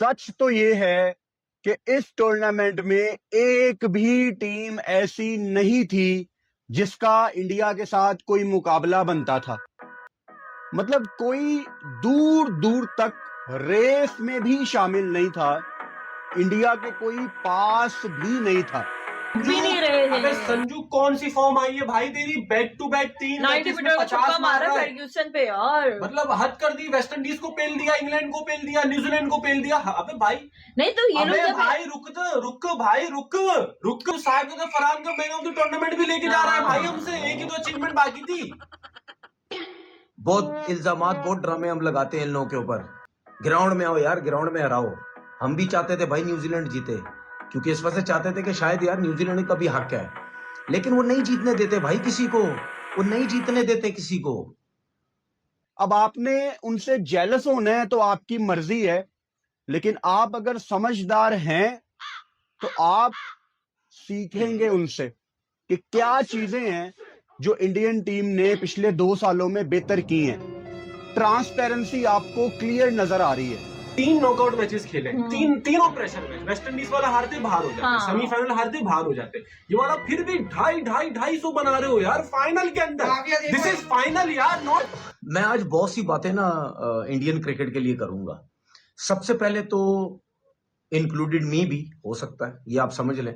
सच तो ये है कि इस टूर्नामेंट में एक भी टीम ऐसी नहीं थी जिसका इंडिया के साथ कोई मुकाबला बनता था। मतलब कोई दूर दूर तक रेस में भी शामिल नहीं था, इंडिया के कोई पास भी नहीं था। भी नहीं रहे हैं। अबे संजू कौन सी फॉर्म आई है भाई तेरी? बैक टू बैक 3 मैचेस में 50 मार रहा है फर्ग्यूसन पे यार। मतलब हद कर दी। वेस्ट इंडीज को पेल दिया, इंग्लैंड को पेल दिया, न्यूजीलैंड को पेल दिया। अबे भाई नहीं तो ये अबे लोग भाई रुक भाई रुक साइड में फरहान का मैन ऑफ द टूर्नामेंट भी लेके जा रहा है भाई हमसे। एक ही तो अचीवमेंट बाकी थी। बहुत इल्जामात, बहुत ड्रामे हम लगाते हैं इन लोगों के ऊपर। ग्राउंड में आओ यार, ग्राउंड में हराओ। हम भी चाहते थे भाई न्यूजीलैंड जीते, क्योंकि इस वजह से चाहते थे कि शायद यार न्यूजीलैंड का भी हक है, लेकिन वो नहीं जीतने देते भाई किसी को, वो नहीं जीतने देते किसी को। अब आपने उनसे जेलस होना है तो आपकी मर्जी है, लेकिन आप अगर समझदार हैं तो आप सीखेंगे उनसे कि क्या चीजें हैं जो इंडियन टीम ने पिछले 2 सालों में बेहतर की हैं। ट्रांसपेरेंसी आपको क्लियर नजर आ रही है। 3 नॉकआउट मैचेस खेले, तीनों प्रेशर मैच। वेस्ट इंडीज वाला हारते बाहर हो जाते, सेमीफाइनल हारते बाहर हो जाते। ये वाला फिर भी 250 बना रहे हो यार फाइनल के अंदर। दिस इज फाइनल यार, नॉट। मैं आज बहुत सी बातें ना इंडियन क्रिकेट के लिए करूंगा। सबसे पहले तो इंक्लूडेड मी भी हो सकता है, ये आप समझ लें।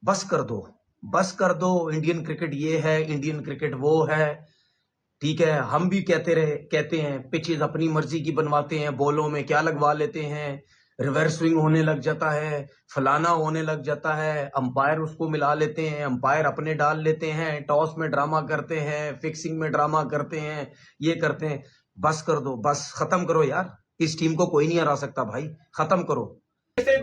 बस कर दो। इंडियन क्रिकेट ये है, इंडियन क्रिकेट वो है, ठीक है। हम भी कहते हैं पिचेज अपनी मर्जी की बनवाते हैं, बॉलों में क्या लगवा लेते हैं, रिवर्स स्विंग होने लग जाता है, फलाना होने लग जाता है, अंपायर उसको मिला लेते हैं, अंपायर अपने डाल लेते हैं, टॉस में ड्रामा करते हैं, फिक्सिंग में ड्रामा करते हैं, ये करते हैं। बस कर दो, बस खत्म करो यार। इस टीम को कोई नहीं हरा सकता भाई, खत्म करो।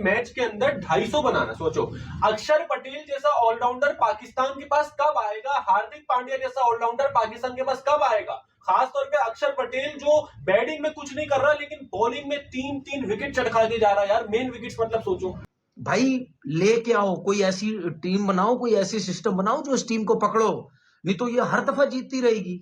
मैच के अंदर 250 बनाना, सोचो। अक्षर पटेल जैसा ऑलराउंडर पाकिस्तान के पास कब आएगा? हार्दिक पांड्या जैसा ऑलराउंडर पाकिस्तान के पास कब आएगा? खास तौर पे अक्षर पटेल जो बैटिंग में कुछ नहीं कर रहा, लेकिन बॉलिंग में 3 विकेट चटका के जा रहा है यार। मेन विकेट्स मतलब सोचो भाई, लेके आओ कोई ऐसी टीम बनाओ, कोई ऐसी सिस्टम बनाओ जो इस टीम को पकड़ो, नहीं तो ये हर दफा जीतती रहेगी।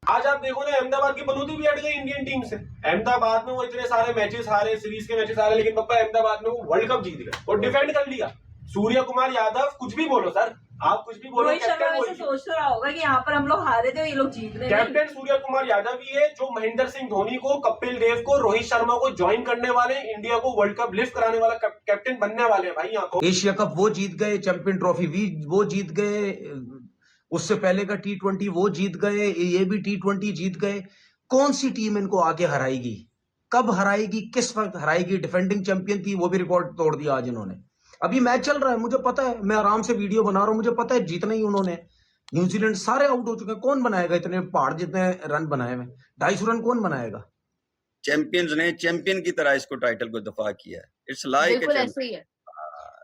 आज आप देखो ना, अहमदाबाद की बलूदी भी हट गई इंडियन टीम से। अहमदाबाद में वो इतने सारे मैचेस हारे, सीरीज के मैचेस हारे, लेकिन पापा अहमदाबाद में वो वर्ल्ड कप जीत गए और डिफेंड कर लिया। सूर्य कुमार यादव, कुछ भी बोलो सर, आप कुछ भी बोलो, रोहित शर्मा ऐसे सोच तो रहा होगा कि यहाँ पर हम लोग हारे थे, ये लोग जीत रहे हैं। कैप्टन सूर्य कुमार यादव ही है जो महेंद्र सिंह धोनी को, कपिल देव को, रोहित शर्मा को ज्वाइन करने वाले, इंडिया को वर्ल्ड कप लिफ्ट कराने वाला कैप्टन बनने वाले हैं भाई। यहाँ को एशिया कप वो जीत गए, चैंपियन ट्रॉफी भी वो जीत गए, उससे पहले का T20 वो जीत गए, ये भी T20 जीत गए। कौन सी टीम इनको आगे हराएगी, कब हराएगी, किस वक्त हराएगी? डिफेंडिंग चैंपियन थी, वो भी रिकॉर्ड तोड़ दिया आज इन्होंने। अभी मैच चल रहा है, मुझे पता है, मैं आराम से वीडियो बना रहा हूं, मुझे पता है जीतना ही उन्होंने। न्यूजीलैंड सारे आउट हो चुके हैं, कौन बनाएगा इतने पहाड़ जितने रन बनाए हुए? 250 रन कौन बनाएगा? चैंपियंस ने चैंपियन की तरह इसको टाइटल को दफा किया है। इट्स लाइक बिल्कुल ऐसे ही है,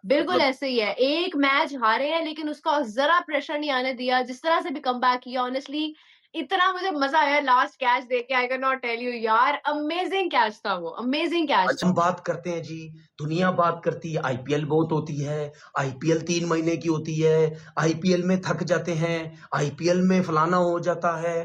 बिल्कुल ऐसे ही है। एक मैच हारे हैं लेकिन उसका जरा प्रेशर नहीं आने दिया, जिस तरह से भी कमबैक किया। ऑनेस्टली इतना मुझे मजा आया लास्ट कैच देख के, I can not tell you यार, अमेजिंग कैच था वो, अमेजिंग कैच। हम बात करते हैं जी, दुनिया बात करती है, आईपीएल बहुत होती है, आईपीएल 3 महीने की होती है, आईपीएल में थक जाते हैं, आईपीएल में फलाना हो जाता है,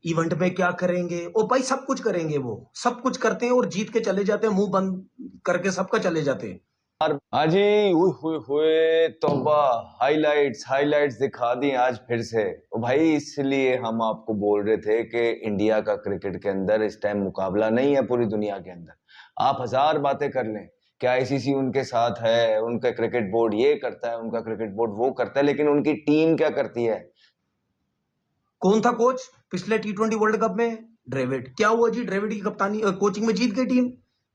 इवेंट में क्या करेंगे? ओ भाई सब कुछ करेंगे, वो सब कुछ करते हैं और जीत के चले जाते हैं, मुंह बंद करके सबका चले जाते हैं। हाँ जी, हुए तौबा, हाइलाइट्स दिखा दी आज फिर से। भाई इसलिए हम आपको बोल रहे थे कि इंडिया का क्रिकेट के अंदर इस टाइम मुकाबला नहीं है पूरी दुनिया के अंदर। आप 1000 बातें कर लें कि आईसीसी उनके साथ है, उनका क्रिकेट बोर्ड ये करता है, उनका क्रिकेट बोर्ड वो करता है, लेकिन उनकी टीम क्या करती है? कौन था कोच पिछले T20 वर्ल्ड कप में? ड्रेविड। क्या हुआ जी? ड्रेविड की कप्तानी कोचिंग में जीत गई टीम।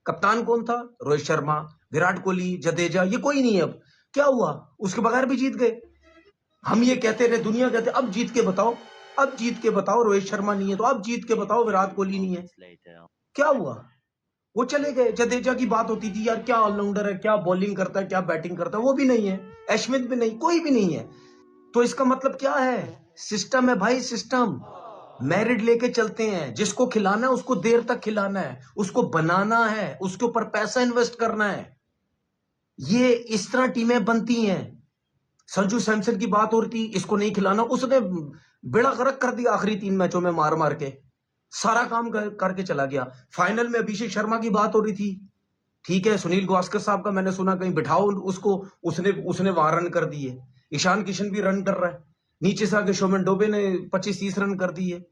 कप्तान कौन था? रोहित शर्मा, विराट कोहली, जडेजा, ये कोई नहीं है। अब क्या हुआ? उसके बगैर भी जीत गए। हम ये कहते रहे, दुनिया कहते अब जीत के बताओ, अब जीत के बताओ। रोहित शर्मा नहीं है तो अब जीत के बताओ, विराट कोहली नहीं है, क्या हुआ? वो चले गए। जडेजा की बात होती थी यार, क्या ऑलराउंडर है, क्या बॉलिंग करता है, क्या बैटिंग करता है, वो भी नहीं है। अश्विन भी नहीं, कोई भी नहीं है। तो इसका मतलब क्या है? सिस्टम है भाई, सिस्टम। मेरिट लेके चलते हैं, जिसको खिलाना है उसको देर तक खिलाना है, उसको बनाना है, उसके ऊपर पैसा इन्वेस्ट करना है। ये इस तरह टीमें बनती हैं। संजू सैमसन की बात हो रही थी, इसको नहीं खिलाना, उसने बेड़ा गर्क कर दिया आखिरी 3 मैचों में, मार मार के सारा काम करके चला गया। फाइनल में अभिषेक शर्मा की बात हो रही थी, ठीक है, सुनील गावस्कर साहब का मैंने सुना कहीं बिठाओ उसको, उसने उसने वहां रन कर दिए। ईशान किशन भी रन कर रहा है, नीचे से आके शोमन डोबे ने 25-30 रन कर दिए।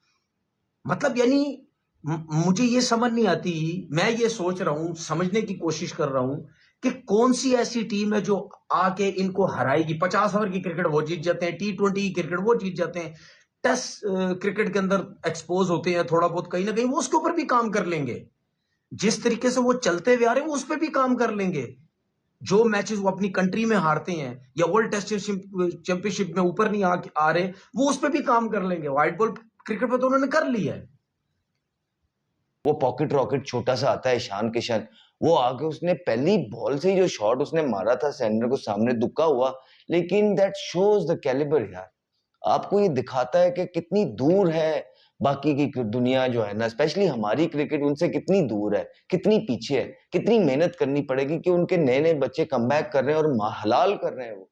मतलब यानी मुझे ये समझ नहीं आती, मैं ये सोच रहा हूं, समझने की कोशिश कर रहा हूं कि कौन सी ऐसी टीम है जो आके इनको हराएगी। 50 ओवर की क्रिकेट वो जीत जाते हैं, T20 की क्रिकेट वो जीत जाते हैं, टेस्ट क्रिकेट के अंदर एक्सपोज होते हैं थोड़ा बहुत, कहीं ना कहीं वो उसके ऊपर भी काम कर लेंगे। जिस तरीके से वो चलते हुए आ रहे हैं उस पर भी काम कर लेंगे। जो मैचेस वो अपनी कंट्री में हारते हैं या वर्ल्ड टेस्ट चैंपियनशिप में ऊपर नहीं आ रहे, वो उस पर भी काम कर लेंगे। व्हाइट बॉल क्रिकेट पे तो उन्होंने कर लिया है। वो पॉकेट रॉकेट छोटा सा आता है ईशान किशन, वो आके उसने पहली बॉल से ही जो शॉट उसने मारा था सैंडर को सामने, दुक्का हुआ, लेकिन दैट शोज द कैलिबर यार। आपको ये दिखाता है कि कितनी दूर है बाकी की दुनिया जो है ना, स्पेशली हमारी क्रिकेट उनसे कितनी दूर है, कितनी पीछे है, कितनी मेहनत करनी पड़ेगी कि उनके नए नए बच्चे कमबैक कर रहे हैं और हलाल कर रहे हैं। वो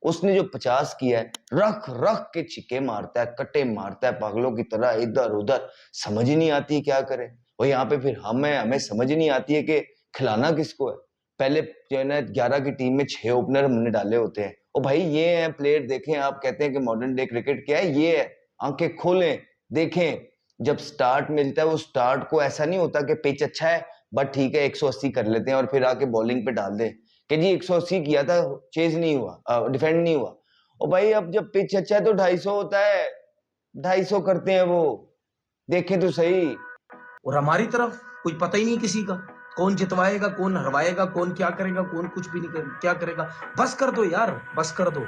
उसने जो 50 किया है, रख रख के छिक्के मारता है, कट्टे मारता है पागलों की तरह इधर उधर, समझ ही नहीं आती क्या करे। और यहाँ पे फिर हमें समझ ही नहीं आती है कि खिलाना किसको है। पहले जो है ना 11 की टीम में 6 ओपनर हमने डाले होते हैं। ओ भाई ये हैं प्लेयर, देखें आप कहते हैं कि मॉडर्न डे क्रिकेट क्या है, ये है, आंखें खोलें देखें। जब स्टार्ट मिलता है वो स्टार्ट को ऐसा नहीं होता कि पिच अच्छा है बट ठीक है 180 कर लेते हैं और फिर आके बॉलिंग पे डाल दे कि जी 180 किया था, चेज नहीं हुआ, डिफेंड नहीं हुआ। और भाई अब जब पिच अच्छा है तो 250 होता है, 250 करते हैं वो, देखें तो सही। और हमारी तरफ कोई पता ही नहीं किसी का, कौन जितवाएगा, कौन हरवाएगा, कौन क्या करेगा, कौन कुछ भी नहीं क्या करेगा। बस कर दो यार, बस कर दो।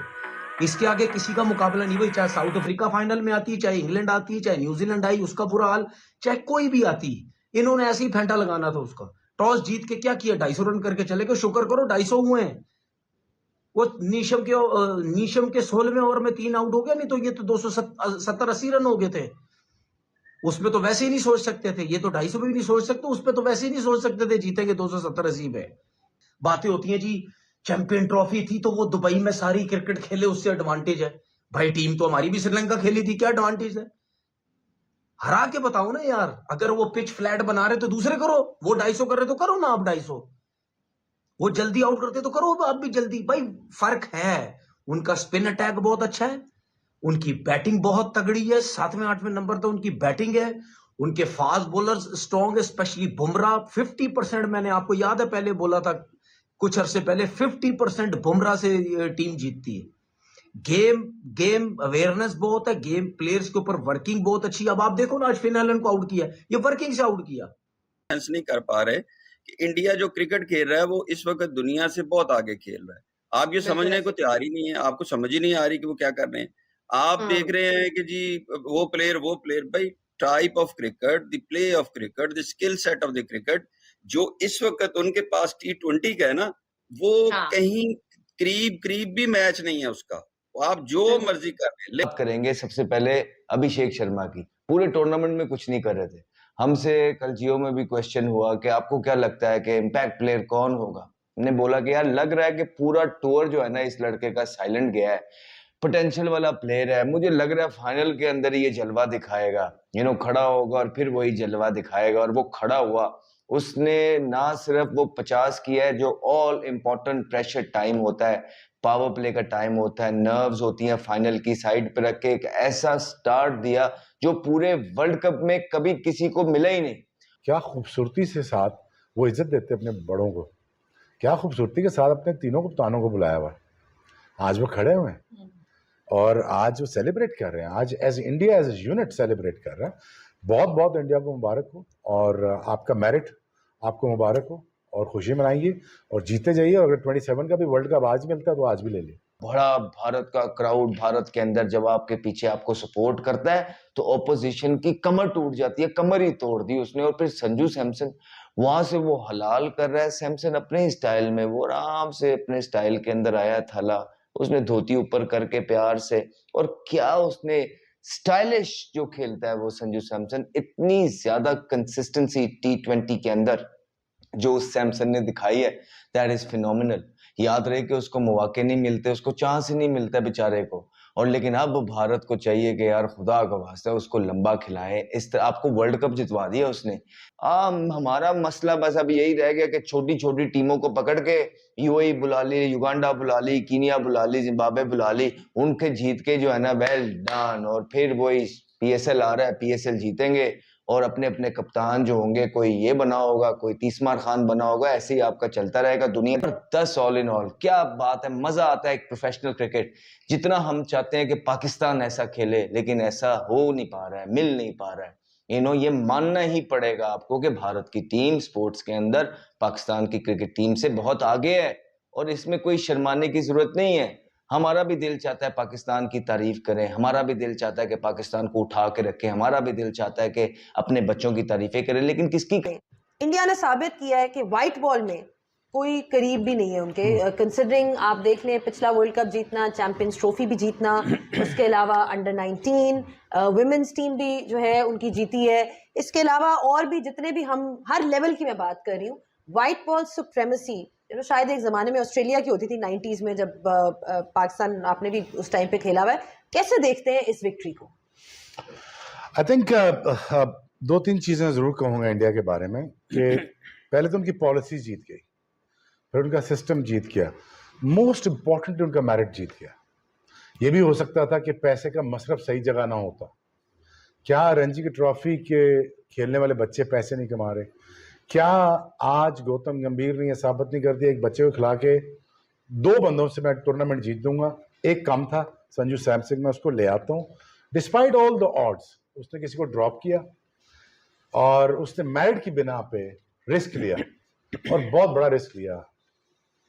इसके आगे किसी का मुकाबला नहीं। भाई चाहे साउथ अफ्रीका फाइनल में आती है, चाहे इंग्लैंड आती है, चाहे न्यूजीलैंड आई उसका बुरा हाल, चाहे कोई भी आती, इन्होंने ऐसे ही फेंटा लगाना था उसका। टॉस जीत के क्या किया, 250 रन करके चले गए। शुक्र करो 250 हुए हैं। वो नीशम के 16वें ओवर में 3 आउट हो गया, नहीं तो ये तो 270-80 रन हो गए थे। उसमें तो वैसे ही नहीं सोच सकते थे, ये तो 250 पे भी नहीं सोच सकते, उस पे तो वैसे ही नहीं सोच सकते थे जीतेंगे 270-80 पे। बातें होती हैं जी चैंपियन ट्रॉफी थी तो वो दुबई में सारी क्रिकेट खेले उससे एडवांटेज है। भाई टीम तो हमारी भी श्रीलंका खेली थी, क्या एडवांटेज है? हरा के बताओ ना यार। अगर वो पिच फ्लैट बना रहे तो दूसरे करो, वो 250 कर रहे तो करो ना आप 250। वो जल्दी आउट करते तो करो आप भी जल्दी। भाई फर्क है, उनका स्पिन अटैक बहुत अच्छा है, उनकी बैटिंग बहुत तगड़ी है, 7वें 8वें नंबर तो उनकी बैटिंग है, उनके फास्ट बॉलर्स स्ट्रॉन्ग है, स्पेशली बुमराह। 50% मैंने आपको याद है पहले बोला था कुछ अरसे पहले, 50% बुमराह से टीम जीतती है। गेम अवेयरनेस बहुत है, गेम प्लेयर्स के ऊपर वर्किंग बहुत अच्छी है। अब आप देखो ना आज फिन एलन को आउट किया, ये वर्किंग से आउट किया। सेंस नहीं कर पा रहे कि इंडिया जो क्रिकेट खेल रहा है वो इस वक्त दुनिया से बहुत आगे खेल रहा है। आप ये समझने को तैयार ही नहीं है, आपको समझ ही नहीं आ रही कि वो क्या कर रहे हैं। आप देख रहे हैं कि जी वो प्लेयर भाई type of cricket, the play of cricket, the skill set of the cricket जो इस वक्त उनके पास T20 का है ना, वो कहीं करीब भी मैच नहीं है उसका। आप जो मर्जी कर रहे हैं। बात करेंगे सबसे पहले अभिषेक शर्मा की। पूरे टूर्नामेंट में कुछ नहीं कर रहे थे। हमसे कल जियो में भी क्वेश्चन हुआ कि आपको क्या लगता है कि इम्पैक्ट प्लेयर कौन होगा। हमने बोला कि यार लग रहा है कि पूरा टूर जो है ना इस लड़के का साइलेंट गया है, पोटेंशियल वाला प्लेयर है। मुझे लग रहा है फाइनल के अंदर ये जलवा दिखाएगा, खड़ा होगा और फिर वही जलवा दिखाएगा। और वो खड़ा हुआ, उसने ना सिर्फ वो 50 किया है जो ऑल इम्पोर्टेंट प्रेशर टाइम होता है, पावर प्ले का टाइम होता है, नर्व्स होती हैं, फाइनल की साइड पे रख के एक ऐसा स्टार्ट दिया जो पूरे वर्ल्ड कप में कभी किसी को मिला ही नहीं। क्या खूबसूरती से साथ वो इज्जत देते अपने बड़ों को, क्या खूबसूरती के साथ अपने तीनों कप्तानों को बुलाया हुआ। आज वो खड़े हुए हैं और आज वो सेलिब्रेट कर रहे हैं, आज as India as a unit celebrate कर रहे हैं। बहुत बहुत इंडिया को मुबारक हो और आपका मेरिट आपको मुबारक हो और खुशी मनाइए और जीते जाइए। और अगर 27 का भी वर्ल्ड कप आज मिलता है तो आज भी ले लीजिए। बड़ा भारत का क्राउड भारत के अंदर जब आपके पीछे आपको सपोर्ट करता है तो ऑपोजिशन की कमर टूट जाती है, कमर ही तोड़ दी उसने। और फिर संजू सैमसन वहां से वो हलाल कर रहा है, सैमसन अपने स्टाइल में, वो आराम से अपने स्टाइल के अंदर आया थाला, उसने धोती ऊपर करके प्यार से, और क्या उसने स्टाइलिश जो खेलता है वो संजू सैमसन। इतनी ज्यादा कंसिस्टेंसी T20 के अंदर जो सैमसन ने दिखाई है, दैट इज फिनोमिनल। याद रहे कि उसको मौके नहीं मिलते, उसको चांस ही नहीं मिलता बेचारे को। और लेकिन अब भारत को चाहिए कि यार खुदा का वास्ता उसको लंबा खिलाए। इस तरह आपको वर्ल्ड कप जितवा दिया उसने। हमारा मसला बस अब यही रह गया कि छोटी छोटी टीमों को पकड़ के यूएई बुला ली, युगांडा बुला ली, कीनिया बुला ली, जिम्बाब्वे बुला ली, उनके जीत के जो है ना वेल डन। और फिर वही पीएसएल आ रहा है, पीएसएल जीतेंगे और अपने अपने कप्तान जो होंगे, कोई ये बना होगा, कोई तीसमार खान बना होगा, ऐसे ही आपका चलता रहेगा दुनिया पर। 10 ऑल इन ऑल क्या बात है, मजा आता है एक प्रोफेशनल क्रिकेट। जितना हम चाहते हैं कि पाकिस्तान ऐसा खेले, लेकिन ऐसा हो नहीं पा रहा है, मिल नहीं पा रहा है। ये मानना ही पड़ेगा आपको कि भारत की टीम स्पोर्ट्स के अंदर पाकिस्तान की क्रिकेट टीम से बहुत आगे है और इसमें कोई शर्माने की जरूरत नहीं है। हमारा भी दिल चाहता है पाकिस्तान की तारीफ करें, हमारा भी दिल चाहता है कि पाकिस्तान को उठा के रखें, हमारा भी दिल चाहता है कि अपने बच्चों की तारीफें करें, लेकिन किसकी? इंडिया ने साबित किया है कि व्हाइट बॉल में कोई करीब भी नहीं है उनके। कंसिडरिंग आप देख लें पिछला वर्ल्ड कप जीतना, चैंपियंस ट्रॉफी भी जीतना, उसके अलावा अंडर 19 वुमेन्स टीम भी जो है उनकी जीती है। इसके अलावा और भी जितने भी, हम हर लेवल की मैं बात कर रही हूँ, व्हाइट बॉल सुप्रेमेसी शायद एक जमाने में ऑस्ट्रेलिया की होती थी 90s में, जब पाकिस्तान आपने भी उस टाइम पे खेला हुआ है। कैसे देखते हैं इस विक्ट्री को? आई थिंक दो तीन चीजें जरूर कहूंगा इंडिया के बारे में कि पहले तो उनकी पॉलिसी जीत गई, फिर उनका सिस्टम जीत गया, मोस्ट इंपॉर्टेंट उनका मेरिट जीत गया। ये भी हो सकता था कि पैसे का मसरफ सही जगह ना होता। क्या रणजी की ट्रॉफी के खेलने वाले बच्चे पैसे नहीं कमा रहे? क्या आज गौतम गंभीर ने यह साबित नहीं कर दिया एक बच्चे को खिला के 2 बंदों से मैं टूर्नामेंट जीत दूंगा? एक कम था, संजू सैमसन, मैं उसको ले आता हूँ। डिस्पाइट ऑल द ऑड्स उसने किसी को ड्रॉप किया और उसने मेरिट की बिना पे रिस्क लिया और बहुत बड़ा रिस्क लिया।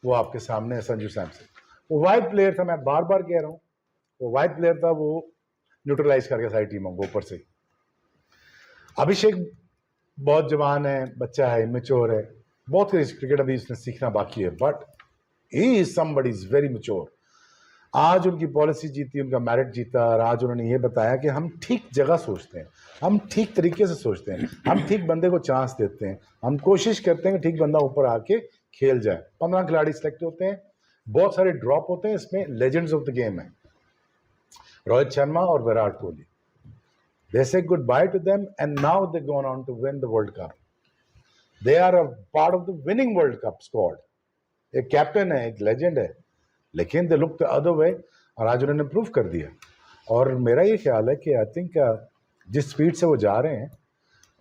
वो आपके सामने है संजू सैमसन। वो वाइड प्लेयर था, मैं बार बार कह रहा हूँ, वो वाइड प्लेयर था, वो न्यूट्रलाइज करके सारी टीमों को ऊपर से। अभिषेक बहुत जवान है, बच्चा है, इमेच्योर है, बहुत क्रिकेट अभी उसने सीखना बाकी है, but he is somebody is very mature. आज उनकी पॉलिसी जीती, उनका मेरिट जीता और आज उन्होंने ये बताया कि हम ठीक जगह सोचते हैं, हम ठीक तरीके से सोचते हैं, हम ठीक बंदे को चांस देते हैं, हम कोशिश करते हैं कि ठीक बंदा ऊपर आके खेल जाए। 15 खिलाड़ी सिलेक्ट होते हैं, बहुत सारे ड्रॉप होते हैं, इसमें लेजेंड्स ऑफ द गेम है रोहित शर्मा और Virat Kohli. They say goodbye to them and now they're going on to win the World Cup. They are a part of the winning World Cup squad. एक कैप्टन है, एक legend है, लेकिन they look the other way और आज उन्होंने prove कर दिया। और मेरा ये ख्याल है कि आई थिंक जिस स्पीड से वो जा रहे हैं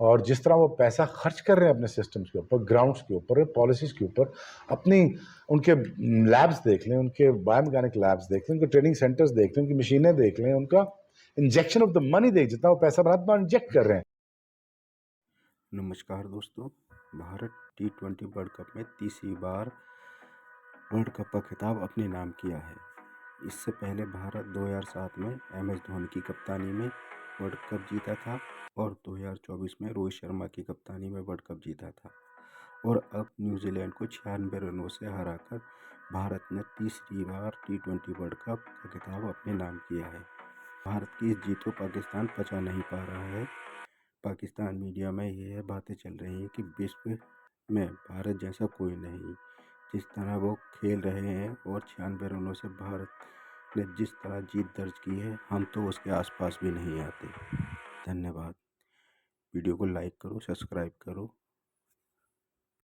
और जिस तरह वो पैसा खर्च कर रहे हैं अपने सिस्टम्स के ऊपर, ग्राउंड्स के ऊपर, पॉलिसीज के ऊपर, अपनी उनके लैब्स देख लें, उनके बायोमैकेनिक लैब्स देख लें, उनके ट्रेनिंग सेंटर्स देख लें, उनकी मशीनें देख लें, उनका इंजेक्शन ऑफ द मनी देख, जितना वो पैसा बनाते इंजेक्ट कर रहे हैं। नमस्कार दोस्तों, भारत T20 वर्ल्ड कप में तीसरी बार वर्ल्ड कप का खिताब अपने नाम किया है। इससे पहले भारत 2007 में MS धोनी की कप्तानी में वर्ल्ड कप जीता था और 2024 में रोहित शर्मा की कप्तानी में वर्ल्ड कप जीता था और अब न्यूजीलैंड को 96 रनों से हराकर भारत ने तीसरी बार T20 वर्ल्ड कप का खिताब अपने नाम किया है। भारत की इस जीत को पाकिस्तान पचा नहीं पा रहा है। पाकिस्तान मीडिया में यह बातें चल रही हैं कि विश्व में भारत जैसा कोई नहीं। जिस तरह वो खेल रहे हैं और 96 रनों से भारत ने जिस तरह जीत दर्ज की है, हम तो उसके आसपास भी नहीं आते। धन्यवाद। वीडियो को लाइक करो, सब्सक्राइब करो